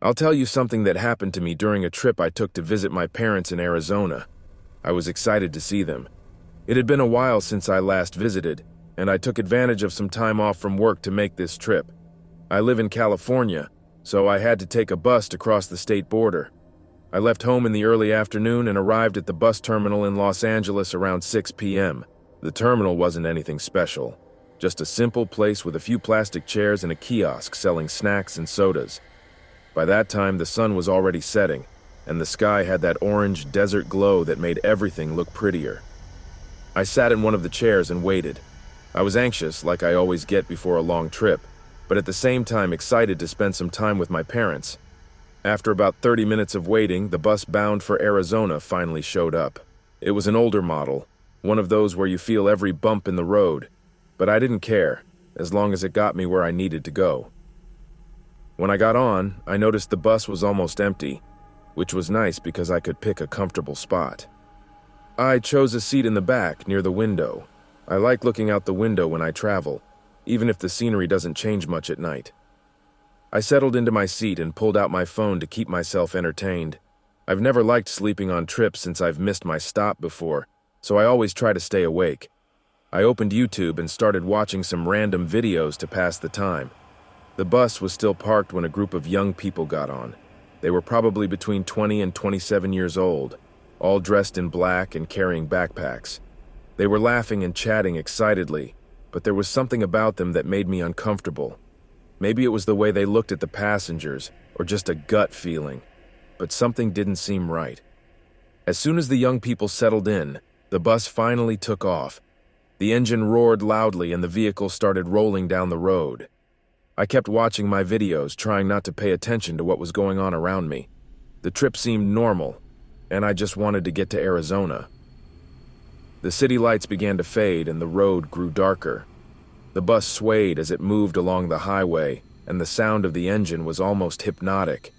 I'll tell you something that happened to me during a trip I took to visit my parents in Arizona. I was excited to see them. It had been a while since I last visited, and I took advantage of some time off from work to make this trip. I live in California, so I had to take a bus to cross the state border. I left home in the early afternoon and arrived at the bus terminal in Los Angeles around 6 p.m. The terminal wasn't anything special, just a simple place with a few plastic chairs and a kiosk selling snacks and sodas. By that time, the sun was already setting, and the sky had that orange desert glow that made everything look prettier. I sat in one of the chairs and waited. I was anxious, like I always get before a long trip, but at the same time excited to spend some time with my parents. After about 30 minutes of waiting, the bus bound for Arizona finally showed up. It was an older model, one of those where you feel every bump in the road, but I didn't care, as long as it got me where I needed to go. When I got on, I noticed the bus was almost empty, which was nice because I could pick a comfortable spot. I chose a seat in the back near the window. I like looking out the window when I travel, even if the scenery doesn't change much at night. I settled into my seat and pulled out my phone to keep myself entertained. I've never liked sleeping on trips since I've missed my stop before, so I always try to stay awake. I opened YouTube and started watching some random videos to pass the time. The bus was still parked when a group of young people got on. They were probably between 20 and 27 years old, all dressed in black and carrying backpacks. They were laughing and chatting excitedly, but there was something about them that made me uncomfortable. Maybe it was the way they looked at the passengers, or just a gut feeling, but something didn't seem right. As soon as the young people settled in, the bus finally took off. The engine roared loudly and the vehicle started rolling down the road. I kept watching my videos, trying not to pay attention to what was going on around me. The trip seemed normal, and I just wanted to get to Arizona. The city lights began to fade and the road grew darker. The bus swayed as it moved along the highway, and the sound of the engine was almost hypnotic.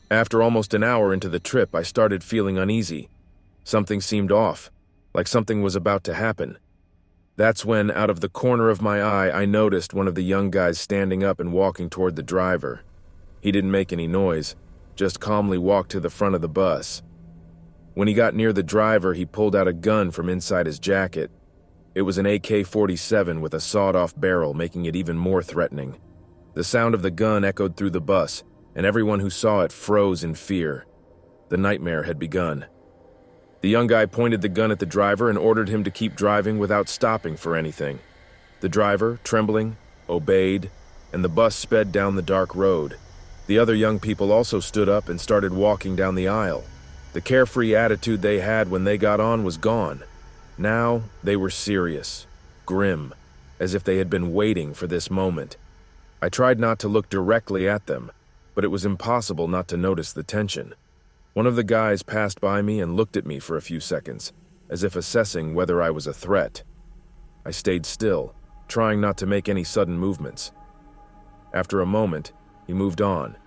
After almost an hour into the trip, I started feeling uneasy. Something seemed off, like something was about to happen. That's when, out of the corner of my eye, I noticed one of the young guys standing up and walking toward the driver. He didn't make any noise, just calmly walked to the front of the bus. When he got near the driver, he pulled out a gun from inside his jacket. It was an AK-47 with a sawed-off barrel, making it even more threatening. The sound of the gun echoed through the bus, and everyone who saw it froze in fear. The nightmare had begun. The young guy pointed the gun at the driver and ordered him to keep driving without stopping for anything. The driver, trembling, obeyed, and the bus sped down the dark road. The other young people also stood up and started walking down the aisle. The carefree attitude they had when they got on was gone. Now they were serious, grim, as if they had been waiting for this moment. I tried not to look directly at them, but it was impossible not to notice the tension. One of the guys passed by me and looked at me for a few seconds, as if assessing whether I was a threat. I stayed still, trying not to make any sudden movements. After a moment, he moved on,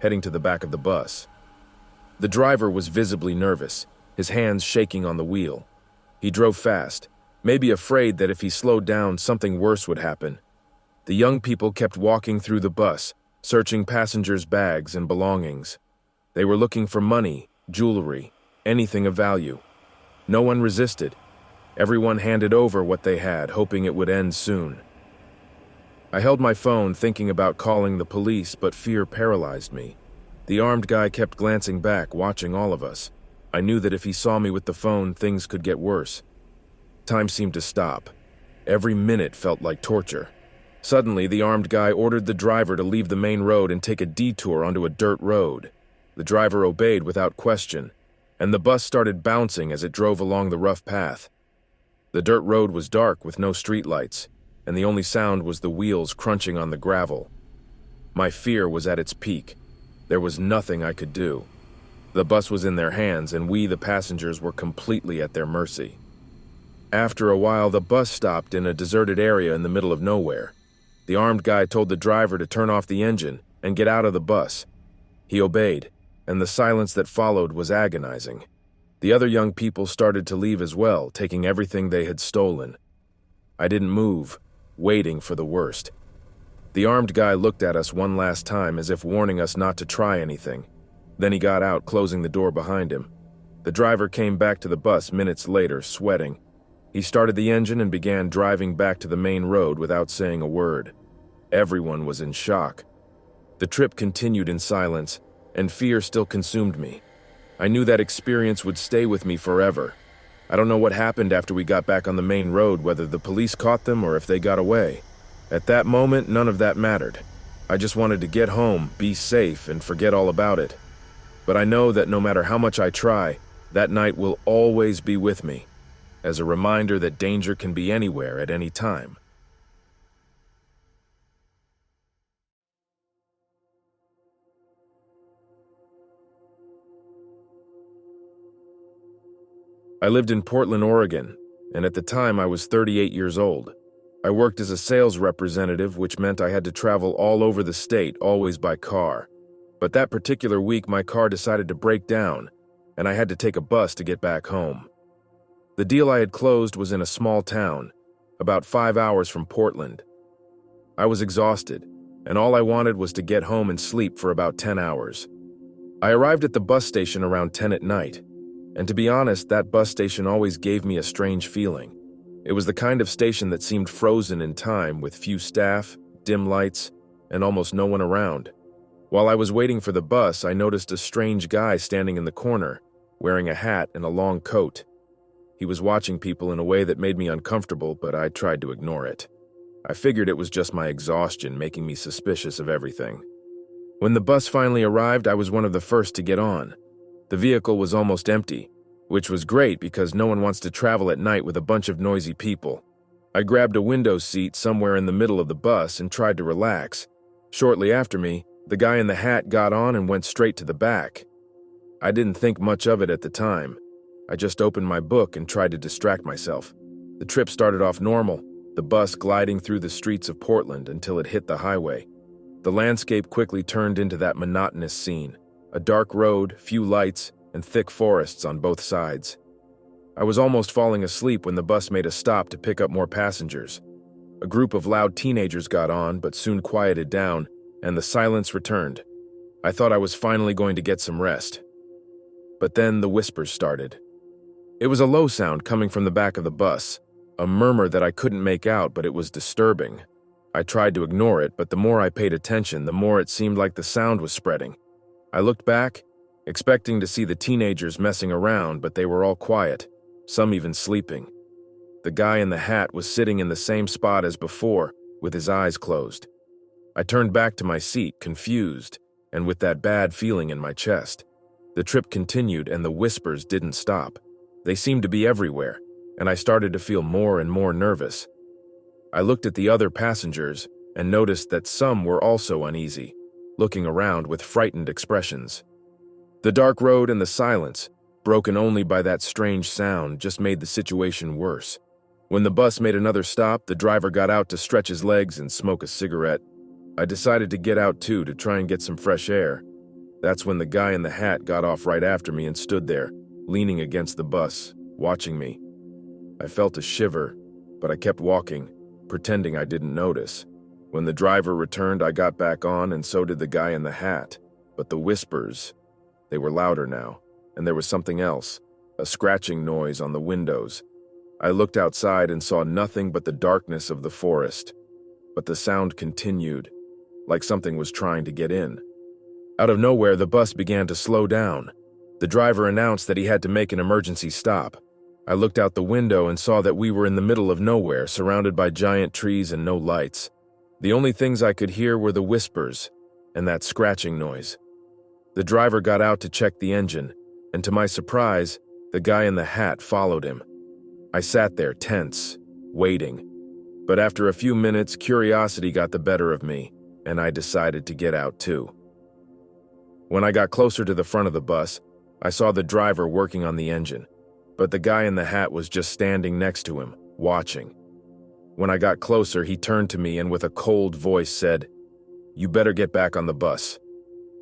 heading to the back of the bus. The driver was visibly nervous, his hands shaking on the wheel. He drove fast, maybe afraid that if he slowed down, something worse would happen. The young people kept walking through the bus, searching passengers' bags and belongings. They were looking for money, jewelry, anything of value. No one resisted. Everyone handed over what they had, hoping it would end soon. I held my phone, thinking about calling the police, but fear paralyzed me. The armed guy kept glancing back, watching all of us. I knew that if he saw me with the phone, things could get worse. Time seemed to stop. Every minute felt like torture. Suddenly, the armed guy ordered the driver to leave the main road and take a detour onto a dirt road. The driver obeyed without question, and the bus started bouncing as it drove along the rough path. The dirt road was dark with no streetlights, and the only sound was the wheels crunching on the gravel. My fear was at its peak. There was nothing I could do. The bus was in their hands, and we, the passengers, were completely at their mercy. After a while, the bus stopped in a deserted area in the middle of nowhere. The armed guy told the driver to turn off the engine and get out of the bus. He obeyed, and the silence that followed was agonizing. The other young people started to leave as well, taking everything they had stolen. I didn't move, waiting for the worst. The armed guy looked at us one last time as if warning us not to try anything. Then he got out, closing the door behind him. The driver came back to the bus minutes later, sweating. He started the engine and began driving back to the main road without saying a word. Everyone was in shock. The trip continued in silence, and fear still consumed me. I knew that experience would stay with me forever. I don't know what happened after we got back on the main road, whether the police caught them or if they got away. At that moment, none of that mattered. I just wanted to get home, be safe, and forget all about it. But I know that no matter how much I try, that night will always be with me, as a reminder that danger can be anywhere at any time. I lived in Portland, Oregon, and at the time I was 38 years old. I worked as a sales representative, which meant I had to travel all over the state, always by car. But that particular week, my car decided to break down, and I had to take a bus to get back home. The deal I had closed was in a small town, about 5 hours from Portland. I was exhausted, and all I wanted was to get home and sleep for about 10 hours. I arrived at the bus station around 10 at night. And to be honest, that bus station always gave me a strange feeling. It was the kind of station that seemed frozen in time, with few staff, dim lights, and almost no one around. While I was waiting for the bus, I noticed a strange guy standing in the corner, wearing a hat and a long coat. He was watching people in a way that made me uncomfortable, but I tried to ignore it. I figured it was just my exhaustion making me suspicious of everything. When the bus finally arrived, I was one of the first to get on. The vehicle was almost empty, which was great because no one wants to travel at night with a bunch of noisy people. I grabbed a window seat somewhere in the middle of the bus and tried to relax. Shortly after me, the guy in the hat got on and went straight to the back. I didn't think much of it at the time. I just opened my book and tried to distract myself. The trip started off normal, the bus gliding through the streets of Portland until it hit the highway. The landscape quickly turned into that monotonous scene. A dark road, few lights, and thick forests on both sides. I was almost falling asleep when the bus made a stop to pick up more passengers. A group of loud teenagers got on, but soon quieted down, and the silence returned. I thought I was finally going to get some rest. But then the whispers started. It was a low sound coming from the back of the bus, a murmur that I couldn't make out, but it was disturbing. I tried to ignore it, but the more I paid attention, the more it seemed like the sound was spreading. I looked back, expecting to see the teenagers messing around, but they were all quiet, some even sleeping. The guy in the hat was sitting in the same spot as before, with his eyes closed. I turned back to my seat, confused, and with that bad feeling in my chest. The trip continued, and the whispers didn't stop. They seemed to be everywhere, and I started to feel more and more nervous. I looked at the other passengers and noticed that some were also uneasy, looking around with frightened expressions. The dark road and the silence, broken only by that strange sound, just made the situation worse. When the bus made another stop, the driver got out to stretch his legs and smoke a cigarette. I decided to get out too to try and get some fresh air. That's when the guy in the hat got off right after me and stood there, leaning against the bus, watching me. I felt a shiver, but I kept walking, pretending I didn't notice. When the driver returned, I got back on, and so did the guy in the hat. But the whispers, they were louder now, and there was something else, a scratching noise on the windows. I looked outside and saw nothing but the darkness of the forest. But the sound continued, like something was trying to get in. Out of nowhere, the bus began to slow down. The driver announced that he had to make an emergency stop. I looked out the window and saw that we were in the middle of nowhere, surrounded by giant trees and no lights. The only things I could hear were the whispers and that scratching noise. The driver got out to check the engine, and to my surprise, the guy in the hat followed him. I sat there tense, waiting. But after a few minutes, curiosity got the better of me, and I decided to get out too. When I got closer to the front of the bus, I saw the driver working on the engine, but the guy in the hat was just standing next to him, watching. When I got closer, he turned to me and with a cold voice said, "You better get back on the bus."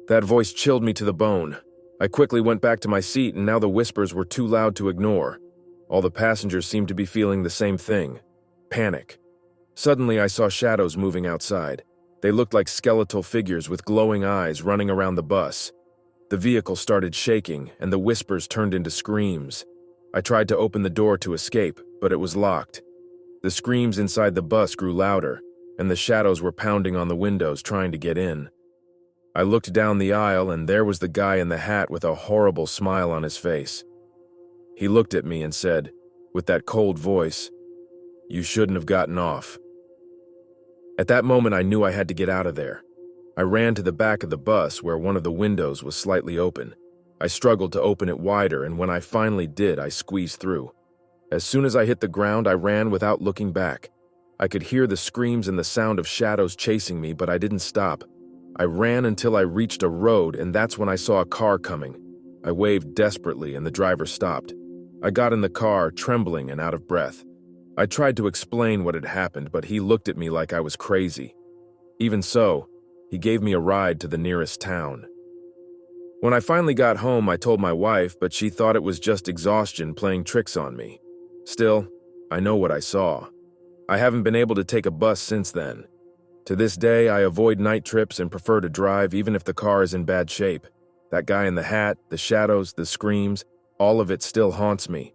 That voice chilled me to the bone. I quickly went back to my seat, and now the whispers were too loud to ignore. All the passengers seemed to be feeling the same thing, panic. Suddenly, I saw shadows moving outside. They looked like skeletal figures with glowing eyes running around the bus. The vehicle started shaking, and the whispers turned into screams. I tried to open the door to escape, but it was locked. The screams inside the bus grew louder, and the shadows were pounding on the windows trying to get in. I looked down the aisle, and there was the guy in the hat with a horrible smile on his face. He looked at me and said, with that cold voice, "You shouldn't have gotten off." At that moment, I knew I had to get out of there. I ran to the back of the bus where one of the windows was slightly open. I struggled to open it wider, and when I finally did, I squeezed through. As soon as I hit the ground, I ran without looking back. I could hear the screams and the sound of shadows chasing me, but I didn't stop. I ran until I reached a road, and that's when I saw a car coming. I waved desperately, and the driver stopped. I got in the car, trembling and out of breath. I tried to explain what had happened, but he looked at me like I was crazy. Even so, he gave me a ride to the nearest town. When I finally got home, I told my wife, but she thought it was just exhaustion playing tricks on me. Still, I know what I saw. I haven't been able to take a bus since then. To this day, I avoid night trips and prefer to drive even if the car is in bad shape. That guy in the hat, the shadows, the screams, all of it still haunts me.